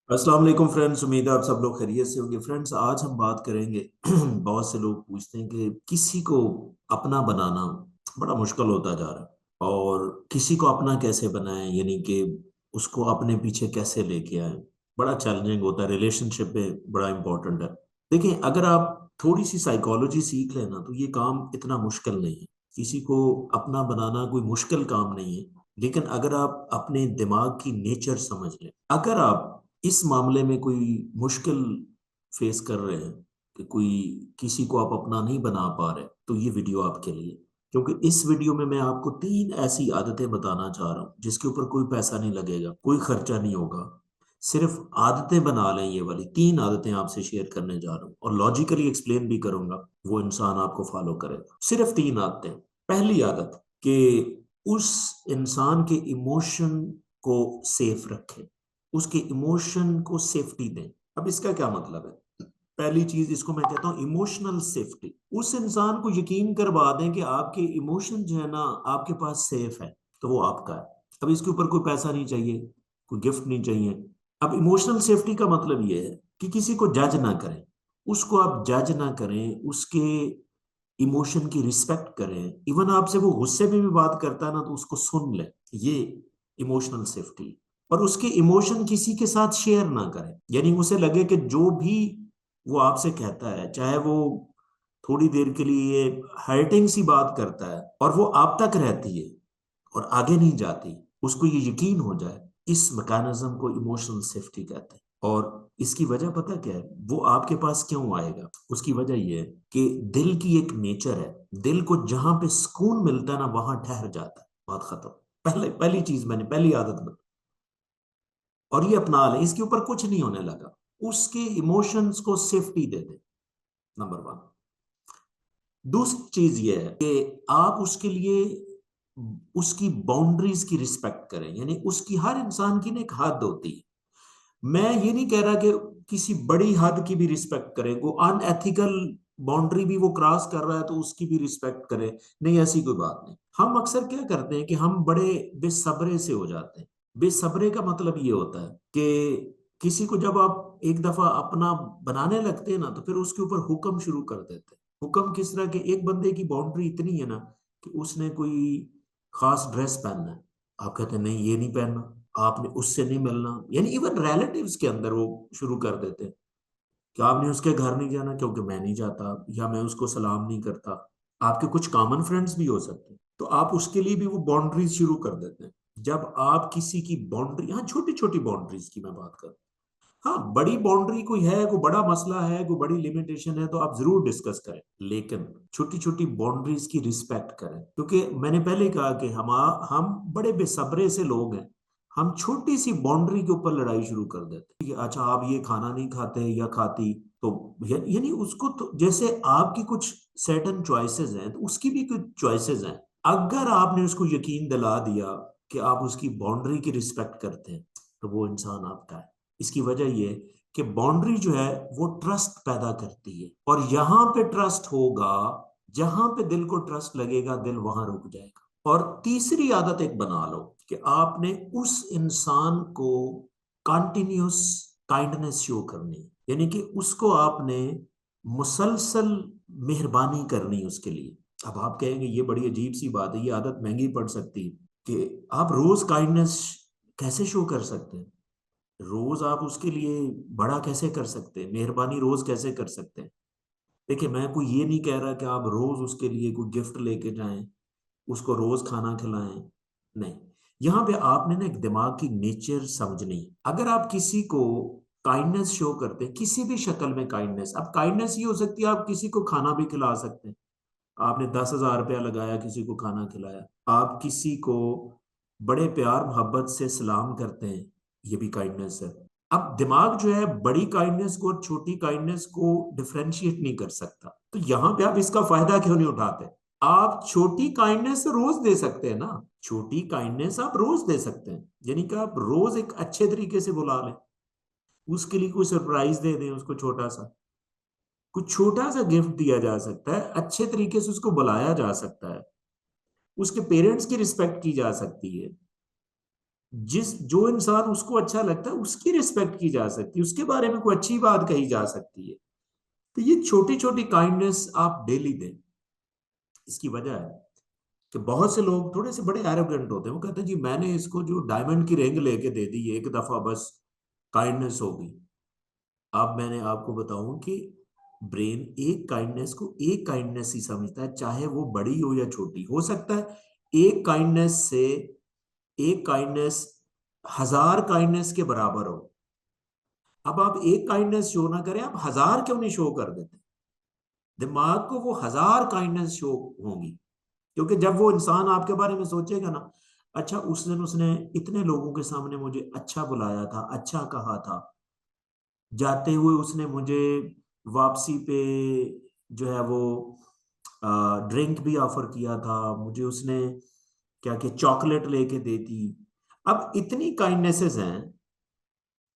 अस्सलाम वालेकुम फ्रेंड्स। उम्मीद है आप सब लोग खैरियत से होंगे। फ्रेंड्स, आज हम बात करेंगे बहुत से लोग पूछते हैं कि किसी को अपना बनाना बड़ा मुश्किल होता जा रहा है, और किसी को अपना कैसे बनाएं, यानी कि उसको अपने पीछे कैसे लेके आए। बड़ा चैलेंजिंग होता है, रिलेशनशिप में बड़ा इंपॉर्टेंट है। देखिए, अगर आप थोड़ी सी साइकोलॉजी सीख लेना तो ये काम इतना मुश्किल नहीं है। किसी को अपना बनाना कोई मुश्किल काम नहीं है। लेकिन अगर आप अपने दिमाग की नेचर समझ लें, अगर आप इस मामले में कोई मुश्किल फेस कर रहे हैं कि कोई किसी को आप अपना नहीं बना पा रहे, तो ये वीडियो आपके लिए। क्योंकि इस वीडियो में मैं आपको 3 ऐसी आदतें बताना चाह रहा हूं जिसके ऊपर कोई पैसा नहीं लगेगा, कोई खर्चा नहीं होगा। सिर्फ आदतें बना लें। ये वाली 3 आदतें आपसे शेयर करने जा रहा हूँ और लॉजिकली एक्सप्लेन भी करूंगा। वो इंसान आपको फॉलो करेगा। सिर्फ 3 आदतें। पहली आदत कि उस इंसान के इमोशन को सेफ रखें, उसके इमोशन को सेफ्टी दें। अब इसका क्या मतलब है? पहली चीज, इसको मैं कहता हूं इमोशनल सेफ्टी। उस इंसान को यकीन करवा दें कि आपके इमोशन जो है ना, आपके पास सेफ है, तो वो आपका है। अब इसके ऊपर कोई पैसा नहीं चाहिए, कोई गिफ्ट नहीं चाहिए। अब इमोशनल सेफ्टी का मतलब ये है कि किसी को जज ना करें, उसको आप जज ना करें, उसके इमोशन की रिस्पेक्ट करें। इवन आपसे वो गुस्से में भी बात करता है ना, तो उसको सुन ले। ये इमोशनल सेफ्टी। और उसके इमोशन किसी के साथ शेयर ना करें, यानी उसे लगे कि जो भी वो आपसे कहता है, चाहे वो थोड़ी देर के लिए हर्टिंग सी बात करता है और वो आप तक रहती है और आगे नहीं जाती, उसको ये यकीन हो जाए, इस मैकेनिज्म को इमोशनल सेफ्टी कहते हैं। और इसकी वजह पता क्या है? वो आपके पास क्यों आएगा? उसकी वजह ये है कि दिल की एक नेचर है, दिल को जहां पे सुकून मिलता है ना, वहां ठहर जाता है। बात खत्म। पहले पहली चीज मैंने पहली आदत बता, और ये अपना ले, इसके ऊपर कुछ नहीं होने लगा। उसके इमोशंस को सेफ्टी दे दे, नंबर 1। दूसरी चीज ये है कि आप उसके लिए उसकी बाउंड्रीज की रिस्पेक्ट करें, यानी उसकी, हर इंसान की ना एक हद होती है। मैं ये नहीं कह रहा कि किसी बड़ी हद की भी रिस्पेक्ट करें, वो अनएथिकल बाउंड्री भी वो क्रॉस कर रहा है तो उसकी भी रिस्पेक्ट करें। नहीं, ऐसी कोई बात नहीं। हम अक्सर क्या करते हैं कि हम बड़े बेसब्रे से हो जाते हैं। बेसब्रे का मतलब ये होता है कि किसी को जब आप एक दफा अपना बनाने लगते हैं ना, तो फिर उसके ऊपर हुक्म शुरू कर देते हैं। हुक्म किस तरह के? एक बंदे की बाउंड्री इतनी है ना कि उसने कोई खास ड्रेस पहनना है, आप कहते हैं नहीं ये नहीं पहनना, आपने उससे नहीं मिलना। यानी इवन रिलेटिव्स के अंदर वो शुरू कर देते हैं कि आपने उसके घर नहीं जाना क्योंकि मैं नहीं जाता, या मैं उसको सलाम नहीं करता। आपके कुछ कॉमन फ्रेंड्स भी हो सकते हैं, तो आप उसके लिए भी वो बाउंड्रीज शुरू कर देते हैं। जब आप किसी की बाउंड्री, हाँ छोटी छोटी बाउंड्रीज की मैं बात कर, हाँ बड़ी बाउंड्री कोई है, कोई बड़ा मसला है, कोई बड़ी लिमिटेशन है, तो आप जरूर डिस्कस करें। लेकिन छोटी छोटी बाउंड्रीज की रिस्पेक्ट करें, क्योंकि मैंने पहले कहा कि हम बड़े बेसब्रे से लोग हैं। हम छोटी सी बाउंड्री के ऊपर लड़ाई शुरू कर देते हैं कि अच्छा आप ये खाना नहीं खाते या खाती, तो यानी उसको तो जैसे आपकी कुछ सर्टेन चॉइसेस हैं, तो उसकी भी कुछ चॉइसेस हैं। अगर आपने उसको यकीन दिला दिया कि आप उसकी बाउंड्री की रिस्पेक्ट करते हैं, तो वो इंसान आपका है। इसकी वजह यह है कि बाउंड्री जो है वो ट्रस्ट पैदा करती है, और यहां पे ट्रस्ट होगा, जहां पे दिल को ट्रस्ट लगेगा, दिल वहां रुक जाएगा। और तीसरी आदत एक बना लो कि आपने उस इंसान को कंटिन्यूस काइंडनेस शो करनी है, यानी कि उसको आपने मुसलसल मेहरबानी करनी उसके लिए। अब आप कहेंगे ये बड़ी अजीब सी बात है, ये आदत महंगी पड़ सकती है कि आप रोज काइंडनेस कैसे शो कर सकते हैं? रोज आप उसके लिए बड़ा कैसे कर सकते हैं, मेहरबानी रोज कैसे कर सकते हैं? देखिए, मैं कोई ये नहीं कह रहा कि आप रोज उसके लिए कोई गिफ्ट लेके जाएं, उसको रोज खाना खिलाएं। नहीं, यहाँ पे आपने ना एक दिमाग की नेचर समझनी है। अगर आप किसी को काइंडनेस शो करते हैं, किसी भी शक्ल में काइंडनेस, अब काइंडनेस ये हो सकती है आप किसी को खाना भी खिला सकते हैं। आपने 10,000 रुपया लगाया, किसी को खाना खिलाया। आप किसी को बड़े प्यार मोहब्बत से सलाम करते हैं, ये भी काइंडनेस है। अब दिमाग जो है बड़ी काइंडनेस को और छोटी काइंडनेस को डिफरेंशिएट नहीं कर सकता, तो यहां पे आप इसका फायदा क्यों नहीं उठाते? आप छोटी काइंडनेस रोज दे सकते हैं ना। छोटी काइंडनेस आप रोज दे सकते हैं, यानी कि आप रोज एक अच्छे तरीके से बुला लें, उसके लिए कोई सरप्राइज दे दें उसको छोटा सा, कुछ छोटा सा गिफ्ट दिया जा सकता है, अच्छे तरीके से उसको बुलाया जा सकता है, उसके पेरेंट्स की रिस्पेक्ट की जा सकती है। जो इंसान उसको अच्छा लगता है उसकी रिस्पेक्ट की जा सकती है, उसके बारे में कोई अच्छी बात कही जा सकती है। तो ये छोटी छोटी काइंडनेस आप डेली दें। इसकी वजह है कि बहुत से लोग थोड़े से बड़े एरोगेंट होते हैं, वो कहते हैं जी मैंने इसको जो डायमंड की रिंग लेके दे दी एक दफा, बस काइंडनेस होगी। अब मैंने आपको बताऊं कि ब्रेन एक काइंडनेस ही समझता है, चाहे वो बड़ी हो या छोटी। हो सकता है एक काइंडनेस से एक काइंडनेस 1000 काइंडनेस के बराबर हो। अब आप एक काइंडनेस शो ना करें, आप 1000 क्यों नहीं शो कर देते? दिमाग को वो 1000 काइंडनेस शो होंगी, क्योंकि जब वो इंसान आपके बारे में सोचेगा ना, अच्छा उस दिन उसने इतने लोगों के सामने मुझे अच्छा बुलाया था, अच्छा कहा था, जाते हुए उसने मुझे वापसी पे जो है वो ड्रिंक भी ऑफर किया था, मुझे उसने क्या कि चॉकलेट लेके दे दी। अब इतनी काइंडनेसेस हैं।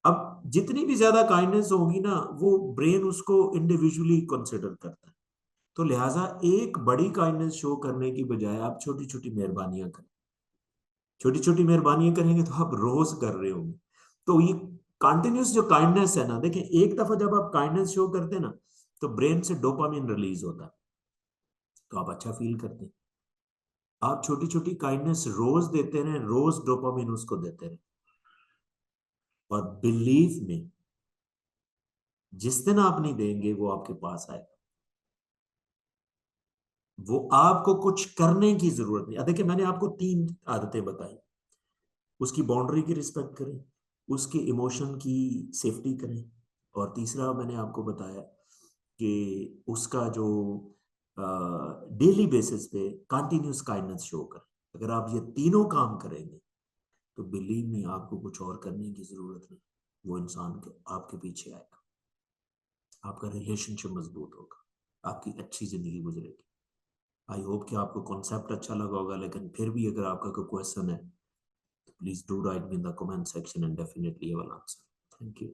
अब जितनी भी ज्यादा काइंडनेस होगी ना, वो ब्रेन उसको इंडिविजुअली कंसिडर करता है। तो लिहाजा एक बड़ी काइंडनेस शो करने की बजाय आप छोटी छोटी मेहरबानियां करें। छोटी छोटी मेहरबानियां करेंगे तो आप रोज कर रहे होंगे। तो ये कंटिन्यूस जो काइंडनेस है ना, देखें एक दफा जब आप काइंडनेस शो करते हैं ना, तो ब्रेन से डोपामिन रिलीज होता है, तो आप अच्छा फील करते हैं। आप छोटी छोटी काइंडनेस रोज देते रहे, रोज डोपामिन उसको देते रहे, और बिलीव में जिस दिन आप नहीं देंगे वो आपके पास आएगा। वो आपको कुछ करने की जरूरत नहीं। देखिए मैंने आपको 3 आदतें बताई। उसकी बाउंड्री की रिस्पेक्ट करें, उसके इमोशन की सेफ्टी करें, और तीसरा मैंने आपको बताया कि उसका जो डेली बेसिस पे कंटिन्यूस काइंडनेस शो करें। अगर आप ये तीनों काम करेंगे तो बिलीव में आपको कुछ और करने की जरूरत नहीं, वो इंसान के आपके पीछे आएगा, आपका रिलेशनशिप मजबूत होगा, आपकी अच्छी जिंदगी गुजरेगी। आई होप कि आपको कॉन्सेप्ट अच्छा लगा होगा, लेकिन फिर भी अगर आपका कोई क्वेश्चन है, please do write me in the comment section and definitely I will answer. Thank you.